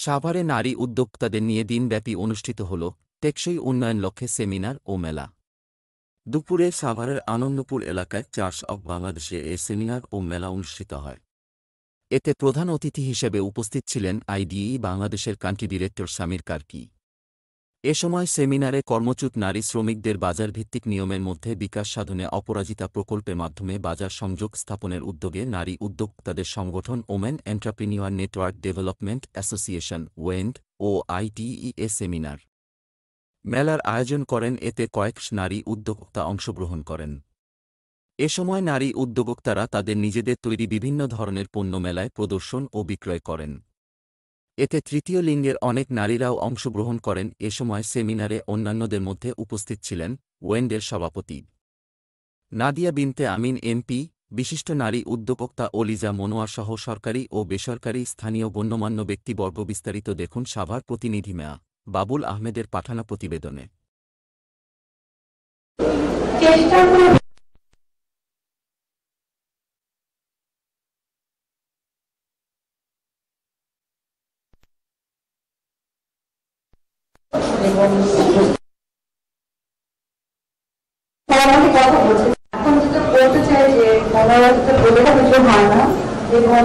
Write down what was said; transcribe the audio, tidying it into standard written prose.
সাভারে নারী উদ্যোক্তাদের নিয়ে দিনব্যাপী অনুষ্ঠিত হল টেকসই উন্নয়ন লক্ষ্যে সেমিনার ও মেলা। দুপুরে সাভারের আনন্দপুর এলাকায় চার্চ অব বাংলাদেশে এ সেমিনার ও মেলা অনুষ্ঠিত হয়। এতে প্রধান অতিথি হিসেবে উপস্থিত ছিলেন আইডিই বাংলাদেশের কান্ট্রি ডিরেক্টর সামির কারকি। এ সময় সেমিনারে কর্মচ্যুত নারী শ্রমিকদের বাজারভিত্তিক নিয়মের মধ্যে বিকাশ সাধনে অপরাজিতা প্রকল্পের মাধ্যমে বাজার সংযোগ স্থাপনের উদ্যোগে নারী উদ্যোক্তাদের সংগঠন ওমেন এন্টারপ্রিনিউয়ার নেটওয়ার্ক ডেভেলপমেন্ট অ্যাসোসিয়েশন ওয়েন্ড ও আইটিই এ সেমিনার মেলার আয়োজন করেন। এতে কয়েকশ নারী উদ্যোক্তা অংশগ্রহণ করেন। এ সময় নারী উদ্যোক্তারা তাদের নিজেদের তৈরি বিভিন্ন ধরনের পণ্য মেলায় প্রদর্শন ও বিক্রয় করেন। এতে তৃতীয় লিঙ্গের অনেক নারীরাও অংশগ্রহণ করেন। এ সময় সেমিনারে অন্যান্যদের মধ্যে উপস্থিত ছিলেন ওয়েন্ডের সভাপতি নাদিয়া বিনতে আমিন এমপি, বিশিষ্ট নারী উদ্যোক্তা অলিজা মনোয়ার সহ সরকারি ও বেসরকারি স্থানীয় গণ্যমান্য ব্যক্তিবর্গ। বিস্তারিত দেখুন সাভার প্রতিনিধি মেয়া বাবুল আহমেদের পাঠানো প্রতিবেদনে। কথা বলছে এখন যেটা বলতে চাই যে মনোরঞ্জন বলে কিছু হয় না এবং